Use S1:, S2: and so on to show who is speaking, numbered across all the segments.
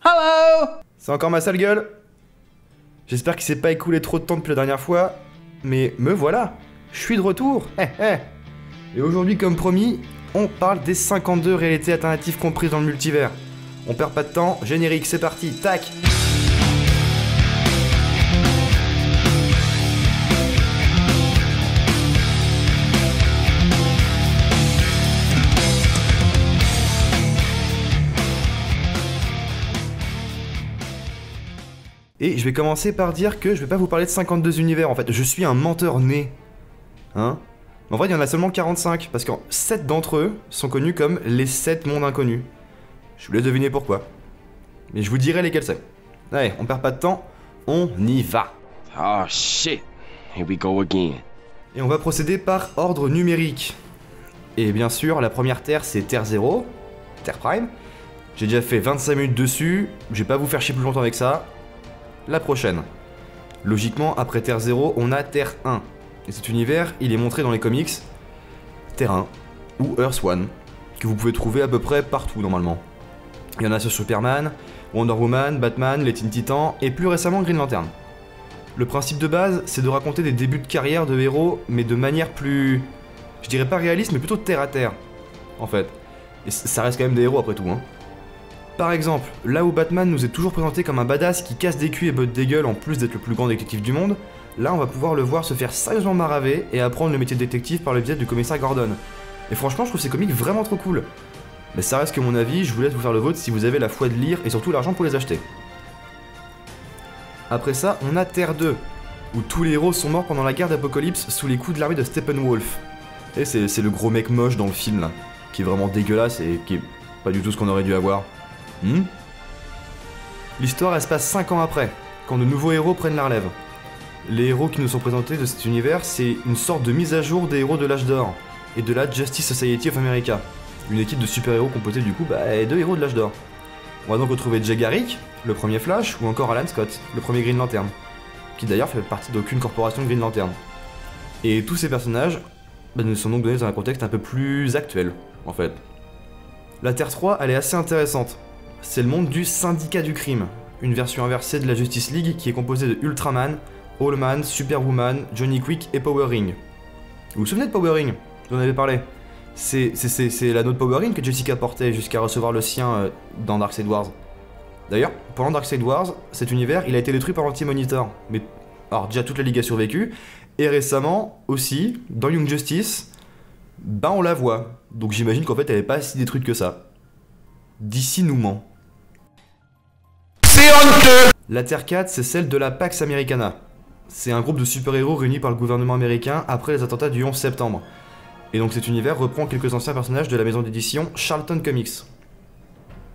S1: Hello!
S2: C'est encore ma sale gueule. J'espère qu'il s'est pas écoulé trop de temps depuis la dernière fois, mais me voilà, je suis de retour. Et aujourd'hui, comme promis, on parle des 52 réalités alternatives comprises dans le multivers. On perd pas de temps, générique, c'est parti, tac. Et je vais commencer par dire que je vais pas vous parler de 52 univers, en fait, je suis un menteur né. Hein? En vrai, il y en a seulement 45, parce que 7 d'entre eux sont connus comme les 7 mondes inconnus. Je vous laisse deviner pourquoi. Mais je vous dirai lesquels c'est. Allez, on perd pas de temps, on y va.
S3: Oh shit, here we go again.
S2: Et on va procéder par ordre numérique. Et bien sûr, la première Terre, c'est Terre 0, Terre Prime. J'ai déjà fait 25 minutes dessus, je vais pas vous faire chier plus longtemps avec ça. La prochaine. Logiquement, après Terre 0, on a Terre 1. Et cet univers, il est montré dans les comics Terre 1 ou Earth 1, que vous pouvez trouver à peu près partout normalement. Il y en a sur Superman, Wonder Woman, Batman, les Teen Titans et plus récemment Green Lantern. Le principe de base, c'est de raconter des débuts de carrière de héros, mais de manière plus... je dirais pas réaliste, mais plutôt terre à terre, en fait. Et ça reste quand même des héros après tout, hein. Par exemple, là où Batman nous est toujours présenté comme un badass qui casse des culs et botte des gueules en plus d'être le plus grand détective du monde, là on va pouvoir le voir se faire sérieusement maraver et apprendre le métier de détective par le biais du commissaire Gordon. Et franchement je trouve ces comics vraiment trop cool. Mais ça reste que mon avis, je vous laisse vous faire le vôtre si vous avez la foi de lire et surtout l'argent pour les acheter. Après ça, on a Terre 2, où tous les héros sont morts pendant la guerre d'Apocalypse sous les coups de l'armée de Steppenwolf. Et c'est le gros mec moche dans le film là, qui est vraiment dégueulasse et qui est pas du tout ce qu'on aurait dû avoir. L'histoire elle se passe 5 ans après, quand de nouveaux héros prennent la relève. Les héros qui nous sont présentés de cet univers, c'est une sorte de mise à jour des héros de l'âge d'or et de la Justice Society of America, une équipe de super-héros composée du coup de héros de l'âge d'or. On va donc retrouver Jay Garrick, le premier Flash, ou encore Alan Scott, le premier Green Lantern, qui d'ailleurs fait partie d'aucune corporation de Green Lantern. Et tous ces personnages nous sont donc donnés dans un contexte un peu plus actuel, en fait. La Terre 3, elle est assez intéressante. C'est le monde du syndicat du crime, une version inversée de la Justice League qui est composée de Ultraman, Allman, Superwoman, Johnny Quick et Power Ring. Vous vous souvenez de Power Ring? J'en avais parlé. C'est l'anneau de Power Ring que Jessica portait jusqu'à recevoir le sien dans Darkseid Wars. D'ailleurs, pendant Darkseid Wars, cet univers il a été détruit par l'Anti-Monitor. Mais alors déjà toute la Ligue a survécu, et récemment aussi, dans Young Justice, on la voit. Donc j'imagine qu'en fait elle est pas si détruite que ça. DC nous ment.
S1: C'est honteux!
S2: La Terre 4, c'est celle de la Pax Americana. C'est un groupe de super-héros réunis par le gouvernement américain après les attentats du 11 septembre. Et donc cet univers reprend quelques anciens personnages de la maison d'édition Charlton Comics.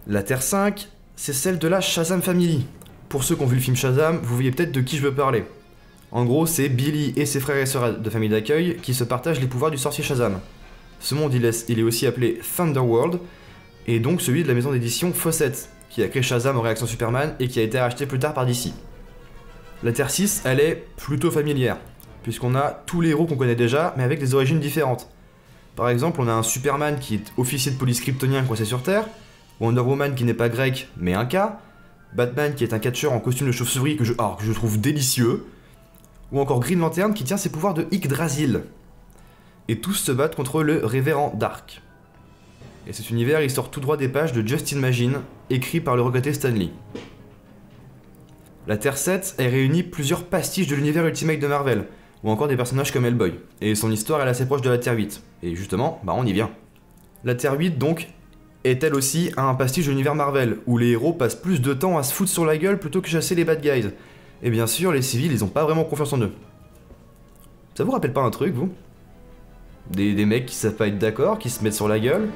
S2: La Terre 5, c'est celle de la Shazam Family. Pour ceux qui ont vu le film Shazam, vous voyez peut-être de qui je veux parler. En gros, c'est Billy et ses frères et sœurs de famille d'accueil qui se partagent les pouvoirs du sorcier Shazam. Ce monde, il est aussi appelé Thunderworld, et donc celui de la maison d'édition Fawcett, qui a créé Shazam en réaction Superman et qui a été racheté plus tard par DC. La Terre 6, elle est plutôt familière, puisqu'on a tous les héros qu'on connaît déjà, mais avec des origines différentes. Par exemple, on a un Superman qui est officier de police kryptonien coincé sur Terre, Wonder Woman qui n'est pas grec, mais Inca, Batman qui est un catcheur en costume de chauve-souris que je trouve délicieux, ou encore Green Lantern qui tient ses pouvoirs de Yggdrasil. Et tous se battent contre le Révérend Dark. Et cet univers, il sort tout droit des pages de Just Imagine, écrit par le regretté Stan Lee. La Terre 7, elle réunit plusieurs pastiches de l'univers Ultimate de Marvel, ou encore des personnages comme Hellboy, et son histoire elle est assez proche de la Terre 8, et justement, on y vient. La Terre 8 donc, est elle aussi un pastiche de l'univers Marvel, où les héros passent plus de temps à se foutre sur la gueule plutôt que chasser les bad guys. Et bien sûr, les civils, ils ont pas vraiment confiance en eux. Ça vous rappelle pas un truc, vous? Des mecs qui savent pas être d'accord, qui se mettent sur la gueule?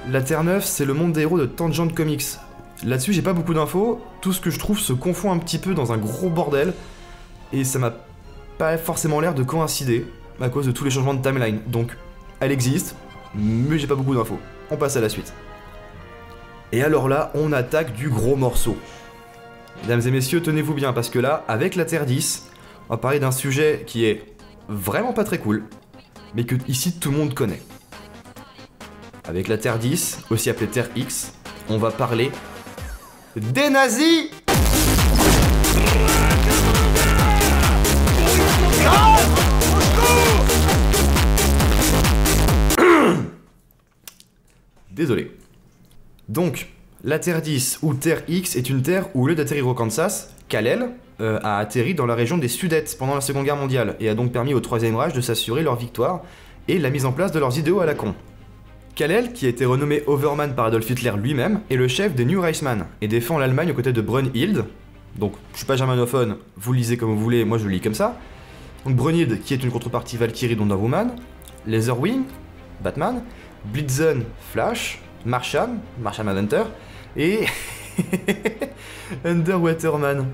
S2: La Terre 9, c'est le monde des héros de Tangent Comics. Là-dessus, j'ai pas beaucoup d'infos, tout ce que je trouve se confond un petit peu dans un gros bordel, et ça m'a pas forcément l'air de coïncider, à cause de tous les changements de timeline. Donc, elle existe, mais j'ai pas beaucoup d'infos. On passe à la suite. Et alors là, on attaque du gros morceau. Mesdames et messieurs, tenez-vous bien, parce que là, avec la Terre 10, on va parler d'un sujet qui est vraiment pas très cool, mais que ici tout le monde connaît. Avec la Terre 10, aussi appelée Terre X, on va parler des nazis. Désolé. Donc, la Terre 10 ou Terre X est une terre où, au lieu d'atterrir au Kansas, Kal-El a atterri dans la région des Sudètes pendant la Seconde Guerre mondiale et a donc permis au Troisième Reich de s'assurer leur victoire et la mise en place de leurs idéaux à la con. Kal-El, qui a été renommé Overman par Adolf Hitler lui-même, est le chef des New Reichsman et défend l'Allemagne aux côtés de Brunhild. Donc, je suis pas germanophone, vous le lisez comme vous voulez, moi je le lis comme ça. Donc Brunhild, qui est une contrepartie Valkyrie d'Wonder Woman, Leatherwing, Batman, Blitzen, Flash, Martian Manhunter, et Underwaterman.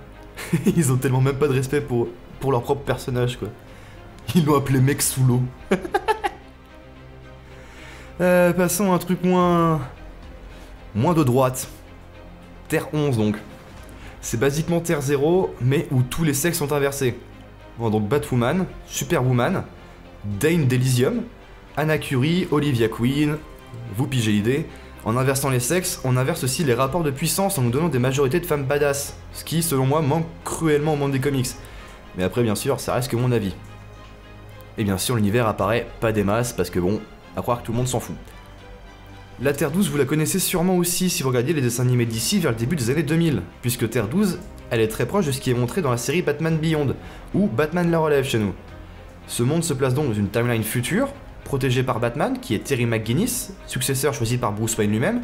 S2: Ils ont tellement même pas de respect pour leur propre personnage, quoi. Ils l'ont appelé mec sous l'eau. Passons à un truc moins de droite. Terre 11 donc. C'est basiquement Terre 0, mais où tous les sexes sont inversés. Bon, donc Batwoman, Superwoman, Dane d'Elysium, Anna Curie, Olivia Queen, vous pigez l'idée. En inversant les sexes, on inverse aussi les rapports de puissance en nous donnant des majorités de femmes badass, ce qui, selon moi, manque cruellement au monde des comics. Mais après, bien sûr, ça reste que mon avis. Et bien sûr, l'univers apparaît pas des masses, parce que bon, à croire que tout le monde s'en fout. La Terre 12, vous la connaissez sûrement aussi si vous regardiez les dessins animés d'ici vers le début des années 2000, puisque Terre 12, elle est très proche de ce qui est montré dans la série Batman Beyond, ou Batman la relève chez nous. Ce monde se place donc dans une timeline future, protégée par Batman, qui est Terry McGinnis, successeur choisi par Bruce Wayne lui-même,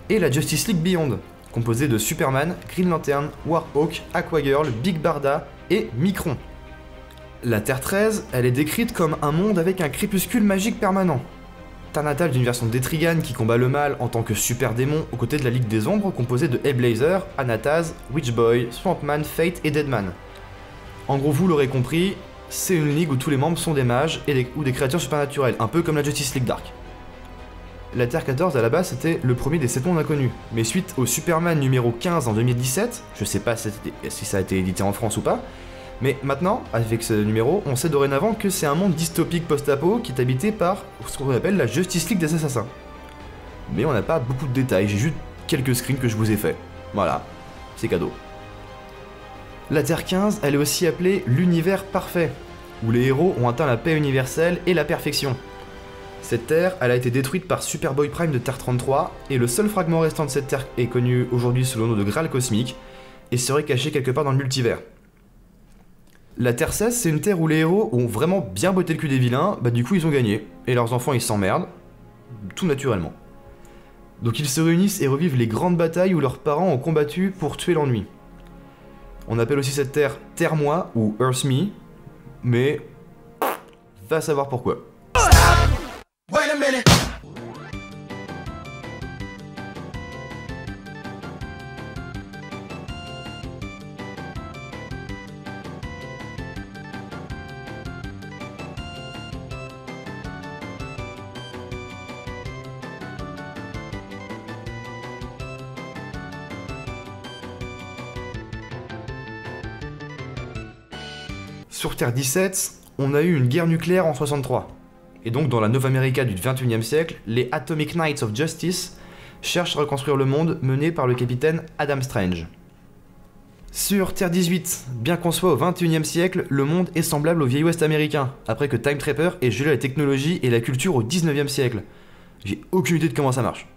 S2: et la Justice League Beyond, composée de Superman, Green Lantern, Warhawk, Aquagirl, Big Barda et Micron. La Terre 13, elle est décrite comme un monde avec un crépuscule magique permanent. Terre natale d'une version d'Etrigan qui combat le mal en tant que super démon aux côtés de la Ligue des Ombres composée de Hellblazer, Anataz, Witchboy, Swampman, Fate et Deadman. En gros, vous l'aurez compris, c'est une ligue où tous les membres sont des mages ou des créatures supernaturelles, un peu comme la Justice League Dark. La Terre 14 à la base c'était le premier des 7 mondes inconnus, mais suite au Superman numéro 15 en 2017, je sais pas si ça a été édité en France ou pas, mais maintenant, avec ce numéro, on sait dorénavant que c'est un monde dystopique post-apo qui est habité par ce qu'on appelle la Justice League des Assassins. Mais on n'a pas beaucoup de détails, j'ai juste quelques screens que je vous ai fait. Voilà, c'est cadeau. La Terre 15, elle est aussi appelée l'univers parfait, où les héros ont atteint la paix universelle et la perfection. Cette Terre, elle a été détruite par Superboy Prime de Terre 33, et le seul fragment restant de cette Terre est connu aujourd'hui sous le nom de Graal Cosmique, et serait caché quelque part dans le multivers. La Terre 16, c'est une Terre où les héros ont vraiment bien botté le cul des vilains, bah du coup ils ont gagné, et leurs enfants ils s'emmerdent, tout naturellement. Donc ils se réunissent et revivent les grandes batailles où leurs parents ont combattu pour tuer l'ennui. On appelle aussi cette Terre Terre-moi ou Earth-me, mais va savoir pourquoi.
S1: Wait a minute.
S2: Sur Terre 17, on a eu une guerre nucléaire en 63. Et donc dans la Nova America du XXIe siècle, les Atomic Knights of Justice cherchent à reconstruire le monde mené par le capitaine Adam Strange. Sur Terre 18, bien qu'on soit au XXIe siècle, le monde est semblable au vieil ouest américain, après que Time Trapper ait gelé la technologie et la culture au XIXe siècle. J'ai aucune idée de comment ça marche.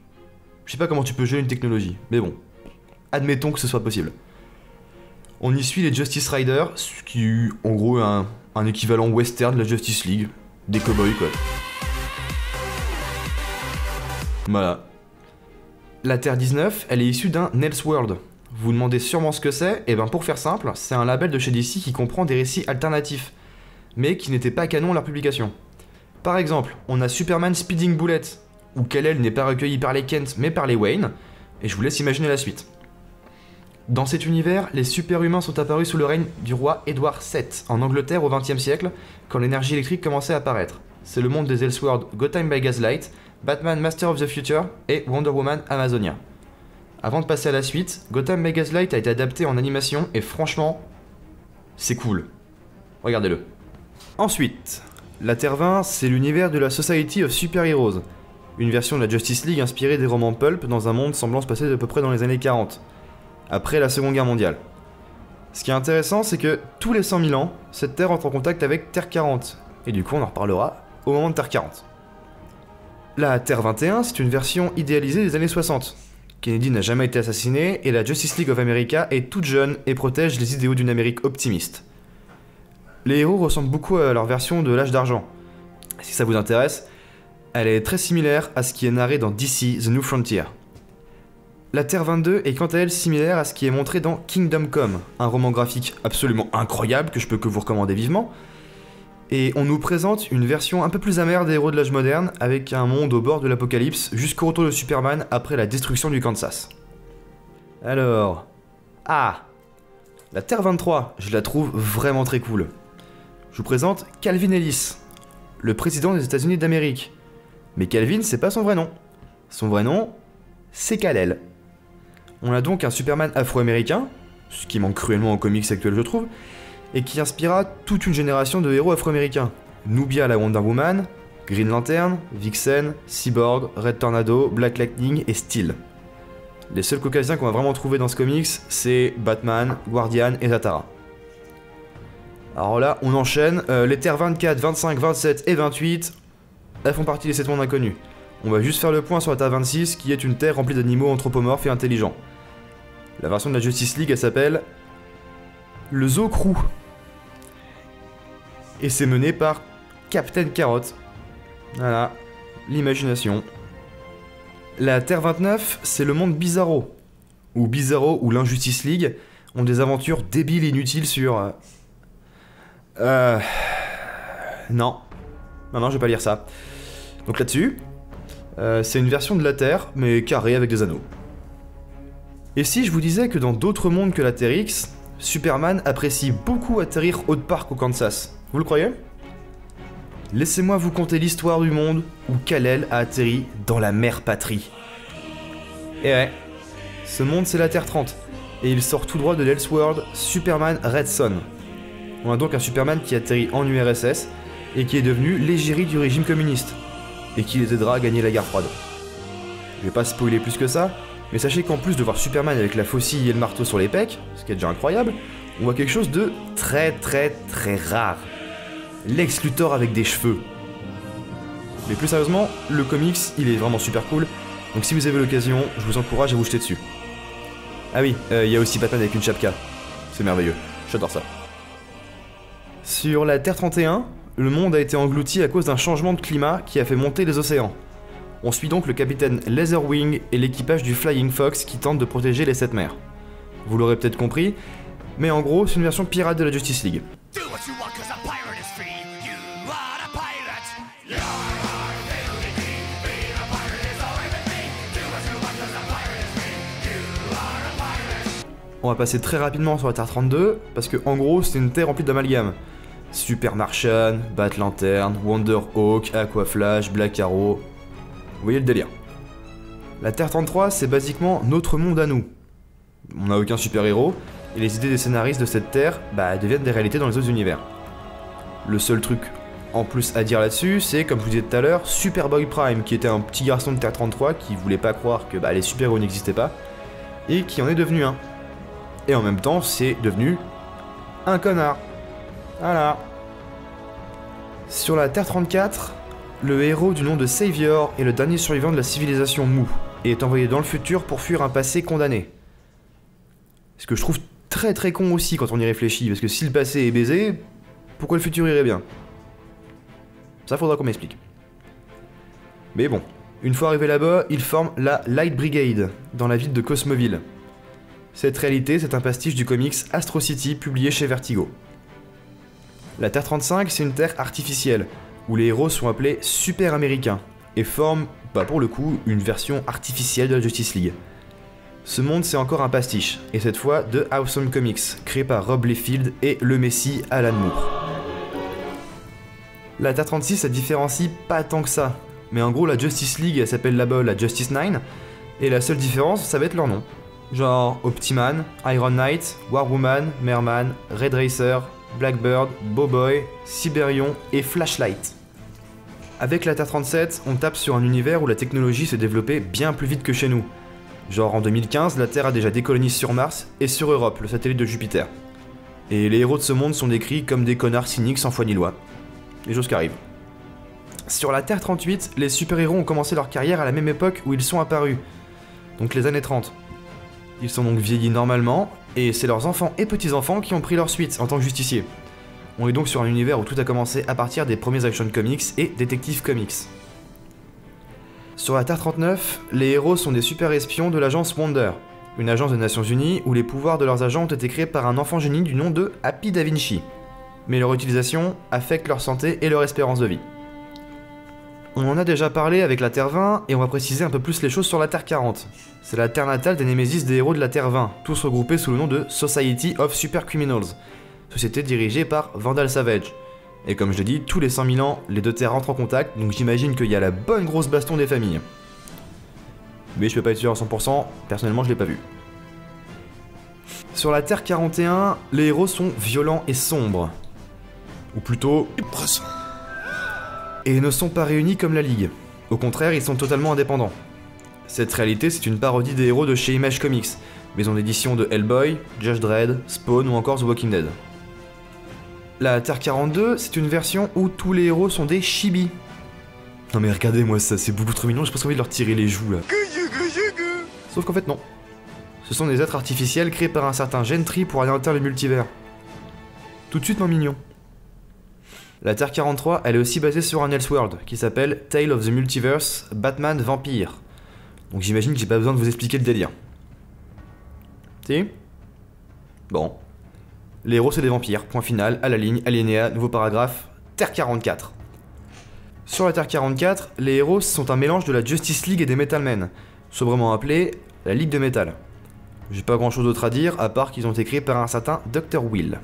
S2: Je sais pas comment tu peux geler une technologie, mais bon, admettons que ce soit possible. On y suit les Justice Riders, ce qui est en gros un équivalent western de la Justice League. Des cowboys quoi. Voilà. La Terre 19, elle est issue d'un Elseworld. Vous vous demandez sûrement ce que c'est, et ben pour faire simple, c'est un label de chez DC qui comprend des récits alternatifs, mais qui n'étaient pas canons à leur publication. Par exemple, on a Superman Speeding Bullet, où Kal-El n'est pas recueilli par les Kent mais par les Wayne, et je vous laisse imaginer la suite. Dans cet univers, les super-humains sont apparus sous le règne du roi Édouard VII, en Angleterre au XXe siècle, quand l'énergie électrique commençait à apparaître. C'est le monde des Elseworlds Gotham by Gaslight, Batman Master of the Future et Wonder Woman Amazonia. Avant de passer à la suite, Gotham by Gaslight a été adapté en animation et franchement, c'est cool. Regardez-le. Ensuite, la Terre 20, c'est l'univers de la Society of Super Heroes. une version de la Justice League inspirée des romans pulp dans un monde semblant se passer à peu près dans les années 40, après la Seconde Guerre mondiale. Ce qui est intéressant, c'est que tous les 100 000 ans, cette Terre entre en contact avec Terre 40, et du coup on en reparlera au moment de Terre 40. La Terre 21, c'est une version idéalisée des années 60. Kennedy n'a jamais été assassiné, et la Justice League of America est toute jeune et protège les idéaux d'une Amérique optimiste. Les héros ressemblent beaucoup à leur version de l'âge d'argent. Si ça vous intéresse, elle est très similaire à ce qui est narré dans DC The New Frontier. La Terre 22 est quant à elle similaire à ce qui est montré dans Kingdom Come, un roman graphique absolument incroyable que je peux que vous recommander vivement. Et on nous présente une version un peu plus amère des héros de l'âge moderne, avec un monde au bord de l'apocalypse jusqu'au retour de Superman après la destruction du Kansas. Alors... Ah, la Terre 23, je la trouve vraiment très cool. Je vous présente Calvin Ellis, le président des États-Unis d'Amérique. Mais Calvin, c'est pas son vrai nom. Son vrai nom, c'est Kal-El. On a donc un Superman afro-américain, ce qui manque cruellement aux comics actuels je trouve, et qui inspira toute une génération de héros afro-américains. Nubia la Wonder Woman, Green Lantern, Vixen, Cyborg, Red Tornado, Black Lightning et Steel. Les seuls caucasiens qu'on va vraiment trouver dans ce comics, c'est Batman, Guardian et Zatara. Alors là, on enchaîne, les terres 24, 25, 27 et 28, elles font partie des 7 mondes inconnus. On va juste faire le point sur la Terre 26, qui est une terre remplie d'animaux anthropomorphes et intelligents. La version de la Justice League, elle s'appelle le Zoo Crew. Et c'est mené par Captain Carrot. Voilà, l'imagination. La Terre 29, c'est le monde Bizarro. Où Bizarro ou l'Injustice League ont des aventures débiles et inutiles sur... Non. Non, je vais pas lire ça. Donc là-dessus... c'est une version de la Terre, mais carrée avec des anneaux. Et si je vous disais que dans d'autres mondes que la Terre X, Superman apprécie beaucoup atterrir Oak Park au Kansas, vous le croyez? Laissez-moi vous conter l'histoire du monde où Kal-El a atterri dans la mère patrie. Et ouais, ce monde c'est la Terre 30, et il sort tout droit de l'Elseworld Superman Red Son. On a donc un Superman qui atterrit en URSS, et qui est devenu l'égérie du régime communiste, et qui les aidera à gagner la guerre froide. Je vais pas spoiler plus que ça, mais sachez qu'en plus de voir Superman avec la faucille et le marteau sur les pecs, ce qui est déjà incroyable, on voit quelque chose de très rare. Lex Luthor avec des cheveux. Mais plus sérieusement, le comics, il est vraiment super cool, donc si vous avez l'occasion, je vous encourage à vous jeter dessus. Ah oui, il y a aussi Batman avec une chapka. C'est merveilleux, j'adore ça. Sur la Terre 31, le monde a été englouti à cause d'un changement de climat qui a fait monter les océans. On suit donc le capitaine Leatherwing et l'équipage du Flying Fox qui tentent de protéger les 7 mers. Vous l'aurez peut-être compris, mais en gros, c'est une version pirate de la Justice League. On va passer très rapidement sur la Terre 32, parce que en gros, c'est une terre remplie d'amalgames. Super Martian, Bat Lantern, Wonder Hawk, Aquaflash, Black Arrow... Vous voyez le délire. La Terre 33, c'est basiquement notre monde à nous. On n'a aucun super-héros, et les idées des scénaristes de cette Terre, deviennent des réalités dans les autres univers. Le seul truc en plus à dire là-dessus, c'est, comme je vous disais tout à l'heure, Superboy Prime, qui était un petit garçon de Terre 33 qui voulait pas croire que les super-héros n'existaient pas, et qui en est devenu un. Et en même temps, c'est devenu un connard. Voilà. Sur la Terre 34, le héros du nom de Savior est le dernier survivant de la civilisation Mu, et est envoyé dans le futur pour fuir un passé condamné. Ce que je trouve très con aussi quand on y réfléchit, parce que si le passé est baisé, pourquoi le futur irait bien? Ça faudra qu'on m'explique. Mais bon, une fois arrivé là-bas, il forme la Light Brigade, dans la ville de Cosmoville. Cette réalité, c'est un pastiche du comics Astro City publié chez Vertigo. La Terre 35, c'est une Terre artificielle, où les héros sont appelés Super Américains, et forment, pour le coup, une version artificielle de la Justice League. Ce monde, c'est encore un pastiche, et cette fois de Awesome Comics, créé par Rob Liefeld et le Messie Alan Moore. La Terre 36, ça différencie pas tant que ça, mais en gros, la Justice League, elle s'appelle là-bas la Justice 9, et la seule différence, ça va être leur nom. Genre Optiman, Iron Knight, War Woman, Merman, Red Racer, Blackbird, Bowboy, Cyberion et Flashlight. Avec la Terre 37, on tape sur un univers où la technologie s'est développée bien plus vite que chez nous. Genre en 2015, la Terre a déjà décolonisé sur Mars et sur Europe, le satellite de Jupiter. Et les héros de ce monde sont décrits comme des connards cyniques sans foi ni loi. Des choses qui arrivent. Sur la Terre 38, les super-héros ont commencé leur carrière à la même époque où ils sont apparus, donc les années 30. Ils sont donc vieillis normalement, et c'est leurs enfants et petits-enfants qui ont pris leur suite en tant que justiciers. On est donc sur un univers où tout a commencé à partir des premiers Action Comics et Detective Comics. Sur la Terre 39, les héros sont des super espions de l'agence Wonder, une agence des Nations Unies où les pouvoirs de leurs agents ont été créés par un enfant génie du nom de Happy Da Vinci. Mais leur utilisation affecte leur santé et leur espérance de vie. On en a déjà parlé avec la Terre 20 et on va préciser un peu plus les choses sur la Terre 40. C'est la terre natale des némésis des héros de la Terre 20, tous regroupés sous le nom de Society of Super Criminals, société dirigée par Vandal Savage. Et comme je l'ai dit, tous les 100 000 ans, les deux terres rentrent en contact, donc j'imagine qu'il y a la bonne grosse baston des familles. Mais je peux pas être sûr à 100%, personnellement je l'ai pas vu. Sur la Terre 41, les héros sont violents et sombres. Ou plutôt... et ne sont pas réunis comme la Ligue. Au contraire, ils sont totalement indépendants. Cette réalité, c'est une parodie des héros de chez Image Comics, maison d'édition de Hellboy, Judge Dredd, Spawn ou encore The Walking Dead. La Terre 42, c'est une version où tous les héros sont des chibis. Non mais regardez-moi ça, c'est beaucoup trop mignon, j'ai presque envie de leur tirer les joues là. Sauf qu'en fait non. Ce sont des êtres artificiels créés par un certain Gentry pour anéantir le multivers. Tout de suite moins mignon. La Terre 43, elle est aussi basée sur un Elseworld qui s'appelle Tale of the Multiverse Batman Vampire. Donc j'imagine que j'ai pas besoin de vous expliquer le délire. Si ? Bon. Les héros c'est des vampires, point final, à la ligne, alinéa, nouveau paragraphe, Terre 44. Sur la Terre 44, les héros sont un mélange de la Justice League et des Metal Men, sobrement appelés la Ligue de Métal. J'ai pas grand chose d'autre à dire, à part qu'ils ont été créés par un certain Dr. Will.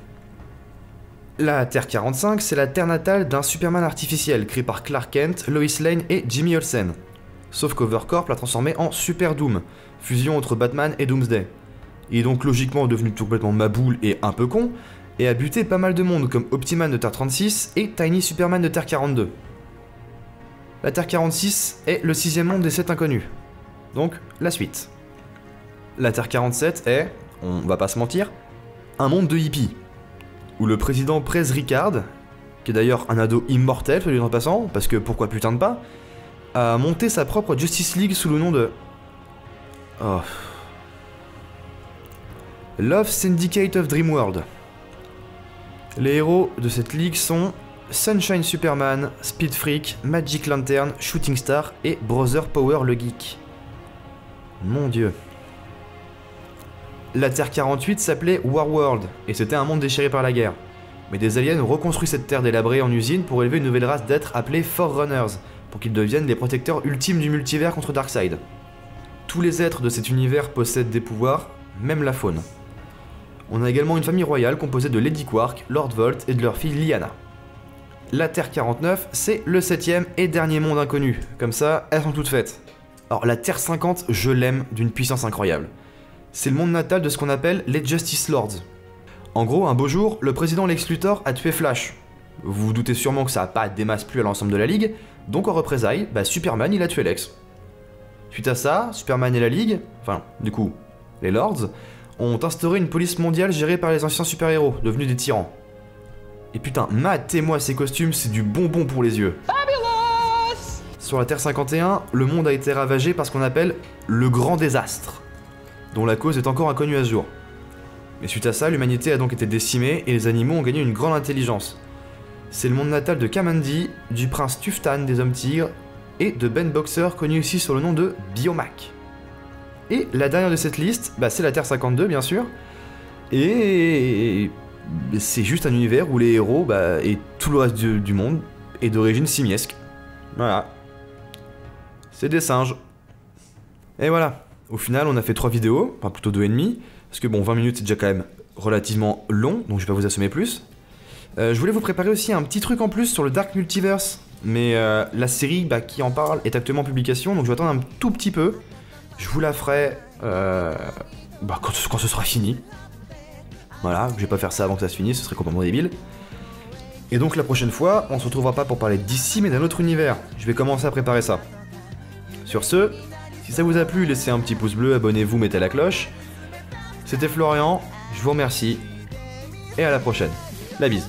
S2: La Terre 45, c'est la terre natale d'un Superman artificiel créé par Clark Kent, Lois Lane et Jimmy Olsen. Sauf qu'Overcorp l'a transformé en Super Doom, fusion entre Batman et Doomsday. Il est donc logiquement devenu complètement maboule et un peu con, et a buté pas mal de monde comme Optiman de Terre 36 et Tiny Superman de Terre 42. La Terre 46 est le 6ème monde des 7 inconnus. Donc, la suite. La Terre 47 est, on va pas se mentir, un monde de hippies, où le président Prez Ricard, qui est d'ailleurs un ado immortel, soit dit en passant, parce que pourquoi putain de pas, a monté sa propre Justice League sous le nom de... Oh... Love Syndicate of Dreamworld. Les héros de cette ligue sont Sunshine Superman, Speed Freak, Magic Lantern, Shooting Star et Brother Power le Geek. Mon dieu. La Terre 48 s'appelait Warworld, et c'était un monde déchiré par la guerre. Mais des aliens ont reconstruit cette terre délabrée en usine pour élever une nouvelle race d'êtres appelés Forerunners, pour qu'ils deviennent les protecteurs ultimes du multivers contre Darkseid. Tous les êtres de cet univers possèdent des pouvoirs, même la faune. On a également une famille royale composée de Lady Quark, Lord Volt et de leur fille Lyanna. La Terre 49, c'est le 7ème et dernier monde inconnu, comme ça, elles sont toutes faites. Alors la Terre 50, je l'aime d'une puissance incroyable. C'est le monde natal de ce qu'on appelle les Justice Lords. En gros, un beau jour, le président Lex Luthor a tué Flash. Vous vous doutez sûrement que ça a pas démasse plus à l'ensemble de la Ligue, donc en représailles, Superman il a tué Lex. Suite à ça, Superman et la Ligue, enfin, du coup, les Lords, ont instauré une police mondiale gérée par les anciens super-héros, devenus des tyrans. Et putain, matez-moi ces costumes, c'est du bonbon pour les yeux. Fabulous! Sur la Terre 51, le monde a été ravagé par ce qu'on appelle le Grand Désastre, dont la cause est encore inconnue à ce jour. Mais suite à ça, l'humanité a donc été décimée et les animaux ont gagné une grande intelligence. C'est le monde natal de Kamandi, du prince Tuftan des Hommes Tigres, et de Ben Boxer, connu aussi sur le nom de Biomac. Et la dernière de cette liste, c'est la Terre 52 bien sûr, et c'est juste un univers où les héros et tout le reste du monde est d'origine simiesque. Voilà. C'est des singes. Et voilà. Au final, on a fait 3 vidéos, enfin plutôt 2,5, parce que bon, 20 minutes c'est déjà quand même relativement long, donc je vais pas vous assommer plus. Je voulais vous préparer aussi un petit truc en plus sur le Dark Multiverse, mais la série qui en parle est actuellement en publication, donc je vais attendre un tout petit peu. Je vous la ferai quand ce sera fini. Voilà, je vais pas faire ça avant que ça se finisse, ce serait complètement débile. Et donc la prochaine fois, on se retrouvera pas pour parler d'ici, mais d'un autre univers. Je vais commencer à préparer ça. Sur ce, si ça vous a plu, laissez un petit pouce bleu, abonnez-vous, mettez la cloche. C'était Florian, je vous remercie, et à la prochaine. La bise.